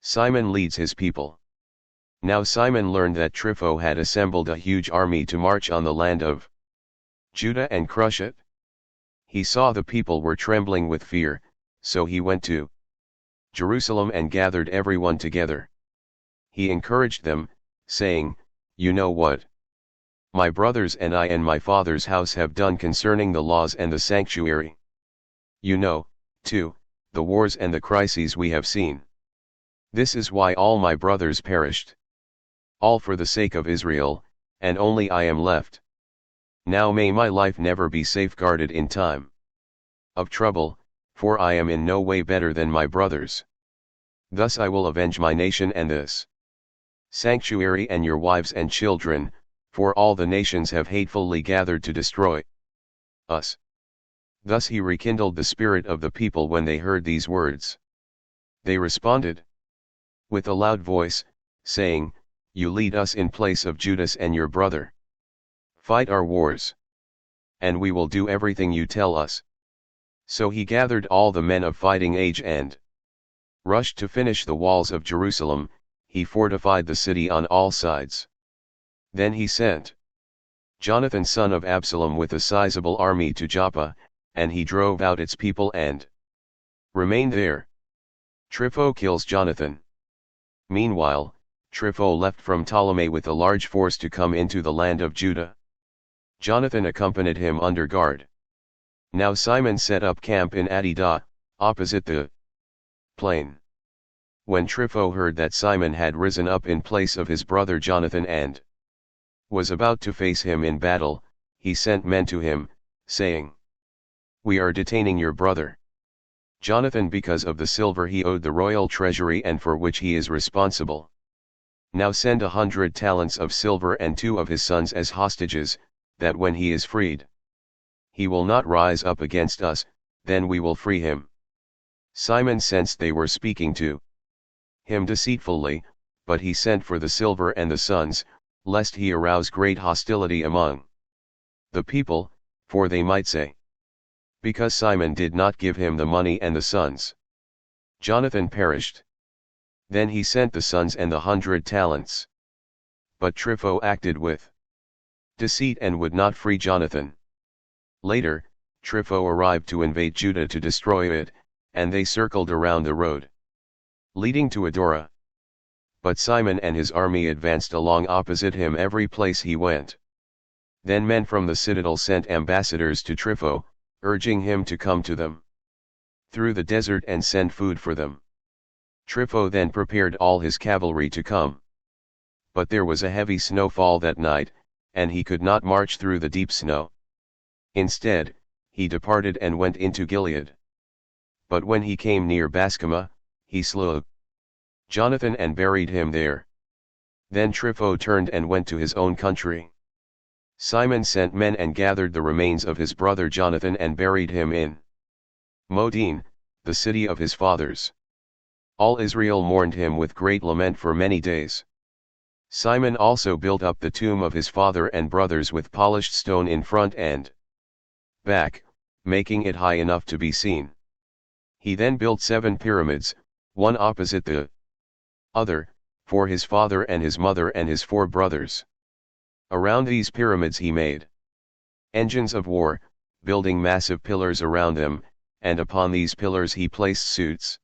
Simon leads his people. Now Simon learned that Trypho had assembled a huge army to march on the land of Judah and crush it. He saw the people were trembling with fear, so he went to Jerusalem and gathered everyone together. He encouraged them, saying, "You know what my brothers and I and my father's house have done concerning the laws and the sanctuary. You know, too, the wars and the crises we have seen. This is why all my brothers perished. All for the sake of Israel, and only I am left. Now may my life never be safeguarded in time of trouble, for I am in no way better than my brothers. Thus I will avenge my nation and this sanctuary and your wives and children, for all the nations have hatefully gathered to destroy us." Thus he rekindled the spirit of the people when they heard these words. They responded with a loud voice, saying, "You lead us in place of Judas and your brother. Fight our wars, and we will do everything you tell us." So he gathered all the men of fighting age and rushed to finish the walls of Jerusalem. He fortified the city on all sides. Then he sent Jonathan son of Absalom with a sizable army to Joppa, and he drove out its people and remained there. Trypho kills Jonathan. Meanwhile, Trypho left from Ptolemy with a large force to come into the land of Judah. Jonathan accompanied him under guard. Now Simon set up camp in Adidah, opposite the plain. When Trypho heard that Simon had risen up in place of his brother Jonathan and was about to face him in battle, he sent men to him, saying, "We are detaining your brother Jonathan because of the silver he owed the royal treasury and for which he is responsible. Now send 100 talents of silver and 2 of his sons as hostages, that when he is freed, he will not rise up against us, then we will free him." Simon sensed they were speaking to him deceitfully, but he sent for the silver and the sons, lest he arouse great hostility among the people, for they might say, "Because Simon did not give him the money and the sons, Jonathan perished." Then he sent the sons and the 100 talents. But Trypho acted with deceit and would not free Jonathan. Later, Trypho arrived to invade Judah to destroy it, and they circled around the road leading to Adorah. But Simon and his army advanced along opposite him every place he went. Then men from the citadel sent ambassadors to Trypho, urging him to come to them through the desert and send food for them. Trypho then prepared all his cavalry to come. But there was a heavy snowfall that night, and he could not march through the deep snow. Instead, he departed and went into Gilead. But when he came near Bascama, he slew Jonathan and buried him there. Then Trypho turned and went to his own country. Simon sent men and gathered the remains of his brother Jonathan and buried him in Modin, the city of his fathers. All Israel mourned him with great lament for many days. Simon also built up the tomb of his father and brothers with polished stone in front and back, making it high enough to be seen. He then built 7 pyramids, one opposite the other, for his father and his mother and his 4 brothers. Around these pyramids he made engines of war, building massive pillars around them, and upon these pillars he placed suits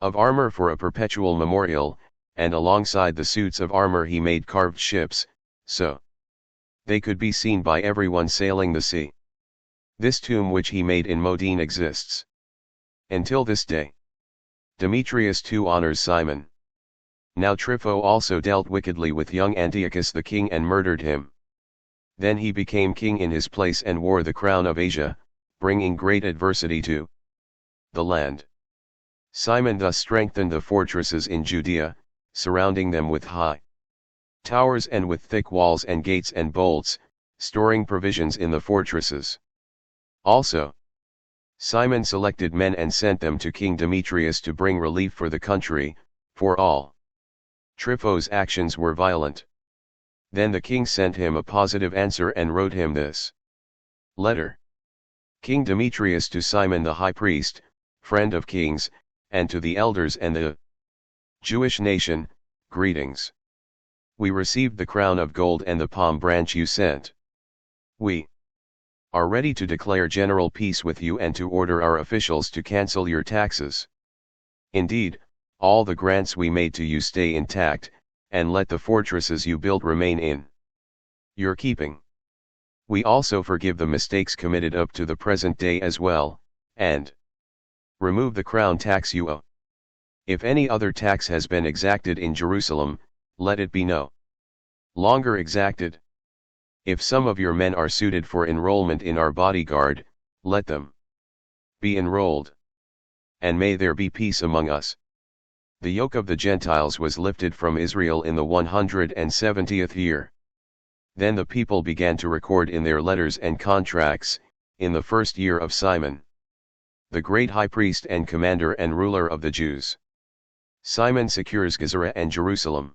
of armor for a perpetual memorial, and alongside the suits of armor he made carved ships, so they could be seen by everyone sailing the sea. This tomb which he made in Modin exists until this day. Demetrius too honors Simon. Now Trypho also dealt wickedly with young Antiochus the king and murdered him. Then he became king in his place and wore the crown of Asia, bringing great adversity to the land. Simon thus strengthened the fortresses in Judea, surrounding them with high towers and with thick walls and gates and bolts, storing provisions in the fortresses. Also, Simon selected men and sent them to King Demetrius to bring relief for the country, for all Trypho's actions were violent. Then the king sent him a positive answer and wrote him this letter. King Demetrius to Simon the high priest, friend of kings, and to the elders and the Jewish nation, greetings. We received the crown of gold and the palm branch you sent. We are ready to declare general peace with you and to order our officials to cancel your taxes. Indeed, all the grants we made to you stay intact, and let the fortresses you built remain in your keeping. We also forgive the mistakes committed up to the present day as well, and remove the crown tax you owe. If any other tax has been exacted in Jerusalem, let it be no longer exacted. If some of your men are suited for enrollment in our bodyguard, let them be enrolled. And may there be peace among us. The yoke of the Gentiles was lifted from Israel in the 170th year. Then the people began to record in their letters and contracts, in the first year of Simon, the great high priest and commander and ruler of the Jews. Simon secures Gezerah and Jerusalem.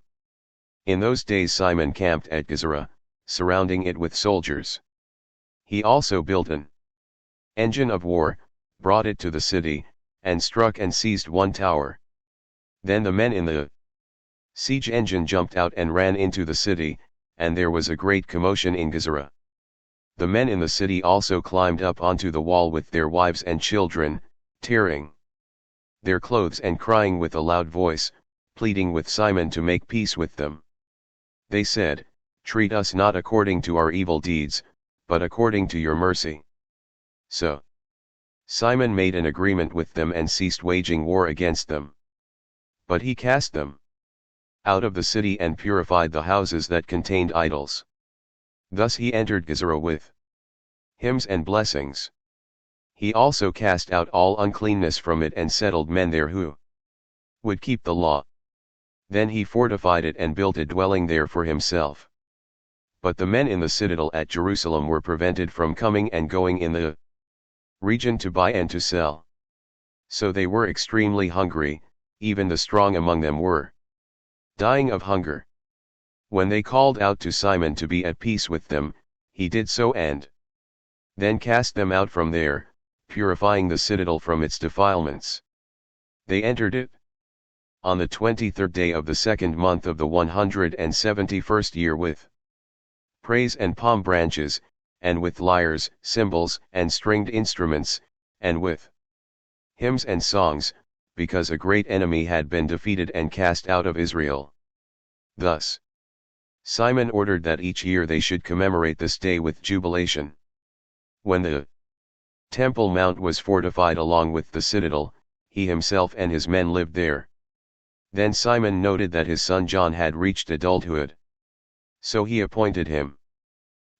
In those days Simon camped at Gezerah, surrounding it with soldiers. He also built an engine of war, brought it to the city, and struck and seized one tower. Then the men in the siege engine jumped out and ran into the city, and there was a great commotion in Gezerah. The men in the city also climbed up onto the wall with their wives and children, tearing their clothes and crying with a loud voice, pleading with Simon to make peace with them. They said, "Treat us not according to our evil deeds, but according to your mercy." So Simon made an agreement with them and ceased waging war against them. But he cast them out of the city and purified the houses that contained idols. Thus he entered Gezerah with hymns and blessings. He also cast out all uncleanness from it and settled men there who would keep the law. Then he fortified it and built a dwelling there for himself. But the men in the citadel at Jerusalem were prevented from coming and going in the region to buy and to sell. So they were extremely hungry, even the strong among them were dying of hunger. When they called out to Simon to be at peace with them, he did so and then cast them out from there, purifying the citadel from its defilements. They entered it on the 23rd day of the second month of the 171st year with praise and palm branches, and with lyres, cymbals, and stringed instruments, and with hymns and songs, because a great enemy had been defeated and cast out of Israel. Thus Simon ordered that each year they should commemorate this day with jubilation. When the Temple Mount was fortified along with the citadel, he himself and his men lived there. Then Simon noted that his son John had reached adulthood. So he appointed him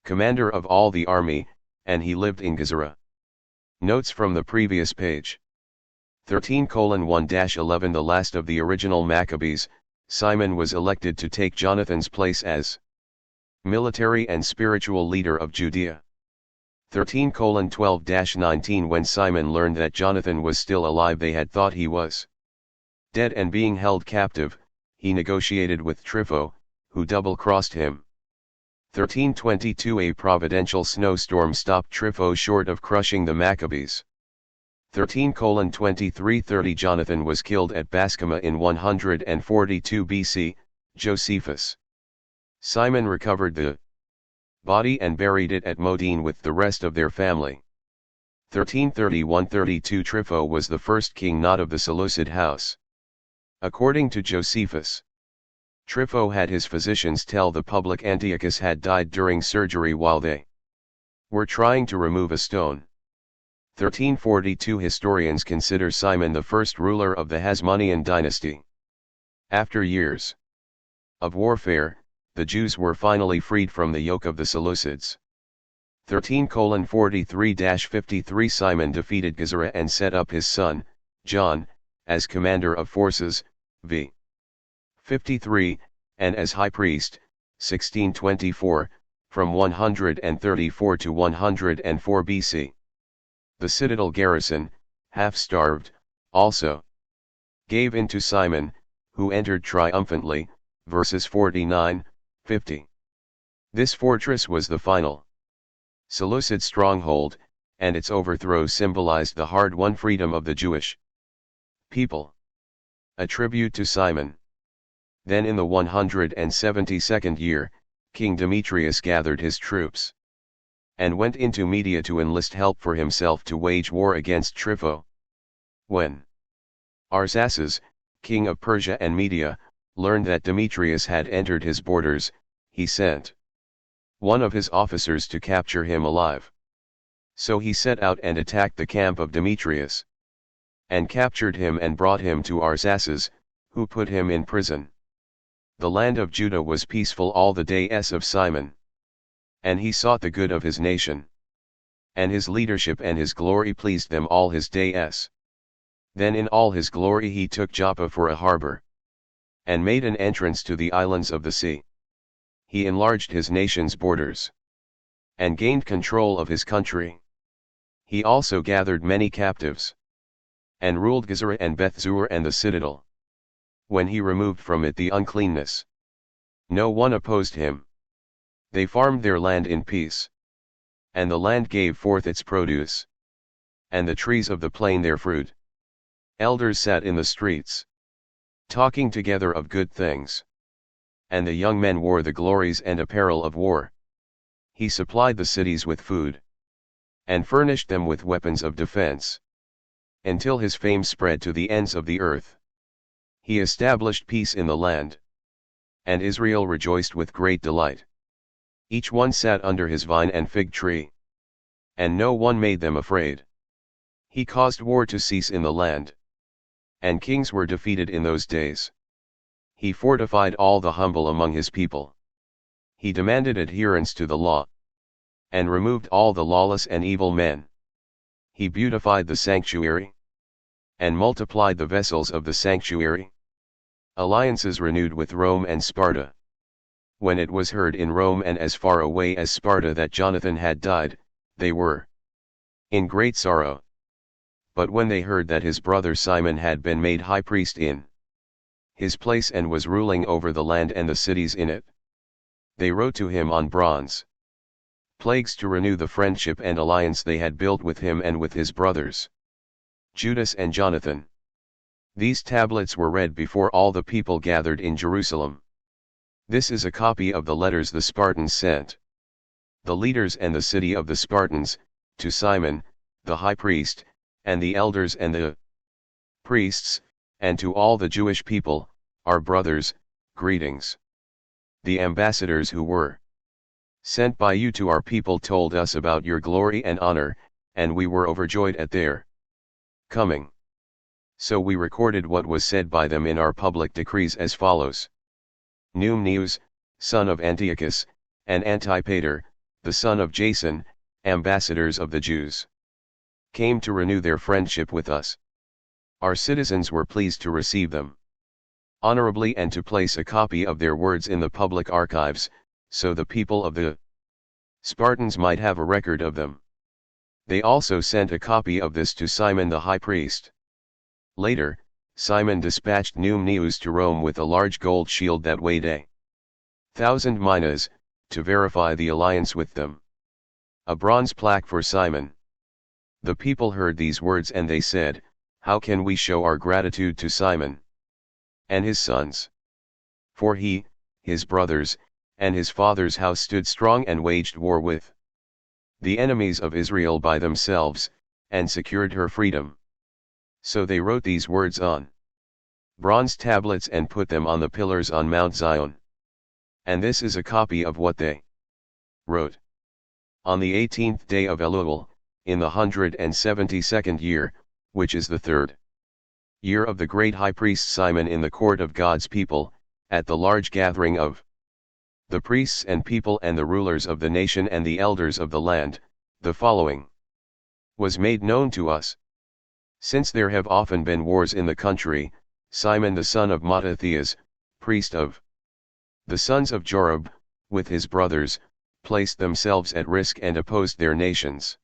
commander of all the army, and he lived in Gezerah. Notes from the previous page. 13:1-11 The last of the original Maccabees, Simon was elected to take Jonathan's place as military and spiritual leader of Judea. 13:12-19 When Simon learned that Jonathan was still alive, they had thought he was dead and being held captive, he negotiated with Trypho, who double-crossed him. 13:22 A providential snowstorm stopped Trypho short of crushing the Maccabees. 13:23-30 Jonathan was killed at Bascama in 142 BC, Josephus. Simon recovered the body and buried it at Modin with the rest of their family. 1331-32 Trypho was the first king not of the Seleucid house. According to Josephus, Trypho had his physicians tell the public Antiochus had died during surgery while they were trying to remove a stone. 1342 Historians consider Simon the first ruler of the Hasmonean dynasty. After years of warfare, the Jews were finally freed from the yoke of the Seleucids. 13:43-53 Simon defeated Gezerah and set up his son, John, as commander of forces, v. 53, and as high priest, 1624, from 134 to 104 BC. The citadel garrison, half-starved, also gave in to Simon, who entered triumphantly, verses 49, 50. This fortress was the final Seleucid stronghold, and its overthrow symbolized the hard-won freedom of the Jewish people. A tribute to Simon. Then in the 172nd year, King Demetrius gathered his troops, and went into Media to enlist help for himself to wage war against Trypho. When Arsaces, king of Persia and Media, learned that Demetrius had entered his borders, he sent one of his officers to capture him alive. So he set out and attacked the camp of Demetrius, and captured him and brought him to Arsaces, who put him in prison. The land of Judah was peaceful all the days of Simon, and he sought the good of his nation, and his leadership and his glory pleased them all his days. Then in all his glory he took Joppa for a harbor, and made an entrance to the islands of the sea. He enlarged his nation's borders, and gained control of his country. He also gathered many captives, and ruled Gezerah and Bethzur and the citadel. When he removed from it the uncleanness, no one opposed him. They farmed their land in peace, and the land gave forth its produce, and the trees of the plain their fruit. Elders sat in the streets, talking together of good things, and the young men wore the glories and apparel of war. He supplied the cities with food, and furnished them with weapons of defense, until his fame spread to the ends of the earth. He established peace in the land, and Israel rejoiced with great delight. Each one sat under his vine and fig tree, and no one made them afraid. He caused war to cease in the land, and kings were defeated in those days. He fortified all the humble among his people. He demanded adherence to the law, and removed all the lawless and evil men. He beautified the sanctuary, and multiplied the vessels of the sanctuary. Alliances renewed with Rome and Sparta. When it was heard in Rome and as far away as Sparta that Jonathan had died, they were in great sorrow. But when they heard that his brother Simon had been made high priest in his place and was ruling over the land and the cities in it, they wrote to him on bronze plagues to renew the friendship and alliance they had built with him and with his brothers, Judas and Jonathan. These tablets were read before all the people gathered in Jerusalem. This is a copy of the letters the Spartans sent, the leaders and the city of the Spartans, to Simon, the high priest, and the elders and the priests, and to all the Jewish people, our brothers, greetings. The ambassadors who were sent by you to our people told us about your glory and honor, and we were overjoyed at their coming. So we recorded what was said by them in our public decrees as follows. Numneus, son of Antiochus, and Antipater, the son of Jason, ambassadors of the Jews, came to renew their friendship with us. Our citizens were pleased to receive them honorably and to place a copy of their words in the public archives, so the people of the Spartans might have a record of them. They also sent a copy of this to Simon the high priest. Later, Simon dispatched Numneus to Rome with a large gold shield that weighed 1,000 minas, to verify the alliance with them. A bronze plaque for Simon. The people heard these words and they said, "How can we show our gratitude to Simon and his sons? For he, his brothers, and his father's house stood strong and waged war with the enemies of Israel by themselves, and secured her freedom." So they wrote these words on bronze tablets and put them on the pillars on Mount Zion. And this is a copy of what they wrote. On the 18th day of Elul, in the 172nd year, which is the third year of the great high priest Simon in the court of God's people, at the large gathering of the priests and people and the rulers of the nation and the elders of the land, the following was made known to us. Since there have often been wars in the country, Simon the son of Mattathias, priest of the sons of Jorib, with his brothers, placed themselves at risk and opposed their nations'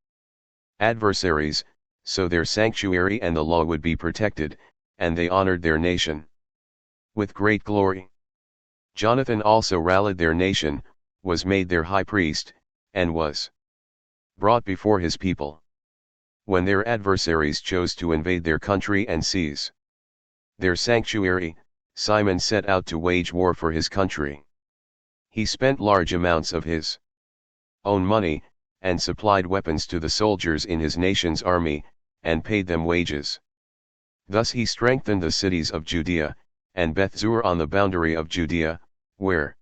adversaries, so their sanctuary and the law would be protected, and they honored their nation with great glory. Jonathan also rallied their nation, was made their high priest, and was brought before his people when their adversaries chose to invade their country and seize their sanctuary, Simon set out to wage war for his country. He spent large amounts of his own money, and supplied weapons to the soldiers in his nation's army, and paid them wages. Thus he strengthened the cities of Judea, and Bethzur on the boundary of Judea, where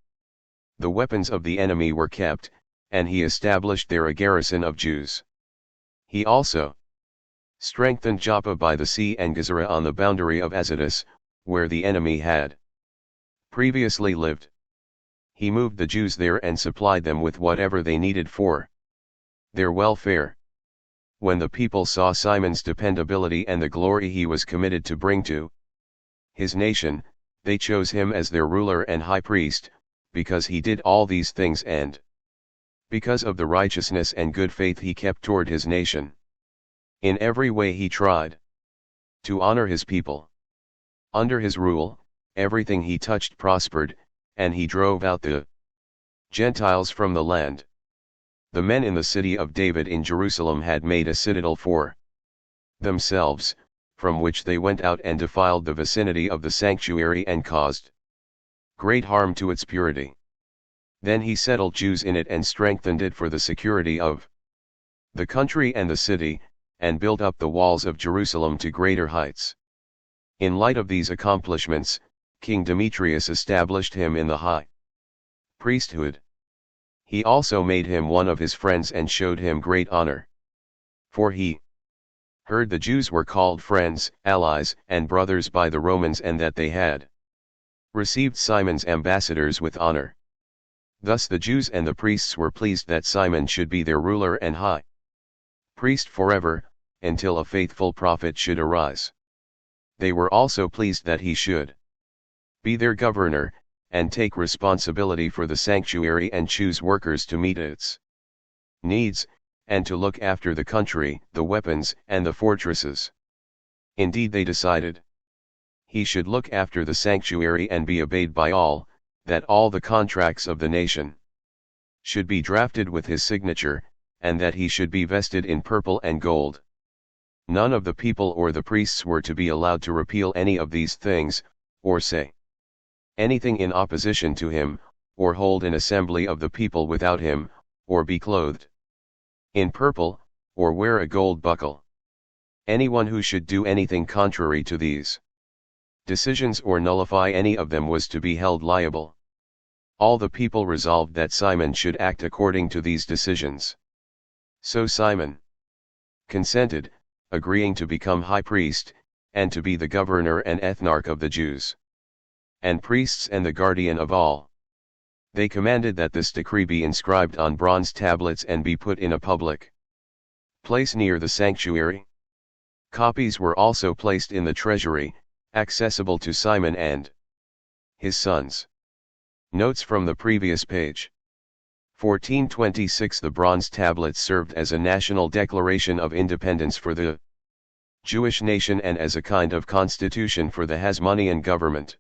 the weapons of the enemy were kept, and he established there a garrison of Jews. He also strengthened Joppa by the sea and Gazara on the boundary of Azotus, where the enemy had previously lived. He moved the Jews there and supplied them with whatever they needed for their welfare. When the people saw Simon's dependability and the glory he was committed to bring to his nation, they chose him as their ruler and high priest, because he did all these things and because of the righteousness and good faith he kept toward his nation. In every way he tried to honor his people. Under his rule, everything he touched prospered, and he drove out the Gentiles from the land. The men in the city of David in Jerusalem had made a citadel for themselves, from which they went out and defiled the vicinity of the sanctuary and caused great harm to its purity. Then he settled Jews in it and strengthened it for the security of the country and the city, and built up the walls of Jerusalem to greater heights. In light of these accomplishments, King Demetrius established him in the high priesthood. He also made him one of his friends and showed him great honor. For he heard the Jews were called friends, allies, and brothers by the Romans, and that they had received Simon's ambassadors with honor. Thus the Jews and the priests were pleased that Simon should be their ruler and high priest forever, until a faithful prophet should arise. They were also pleased that he should be their governor, and take responsibility for the sanctuary and choose workers to meet its needs, and to look after the country, the weapons, and the fortresses. Indeed, they decided he should look after the sanctuary and be obeyed by all, that all the contracts of the nation should be drafted with his signature, and that he should be vested in purple and gold. None of the people or the priests were to be allowed to repeal any of these things, or say anything in opposition to him, or hold an assembly of the people without him, or be clothed in purple, or wear a gold buckle. Anyone who should do anything contrary to these decisions or nullify any of them was to be held liable. All the people resolved that Simon should act according to these decisions. So Simon consented, agreeing to become high priest, and to be the governor and ethnarch of the Jews, and priests and the guardian of all. They commanded that this decree be inscribed on bronze tablets and be put in a public place near the sanctuary. Copies were also placed in the treasury, accessible to Simon and his sons. Notes from the previous page. 1426. The bronze tablets served as a national declaration of independence for the Jewish nation and as a kind of constitution for the Hasmonean government.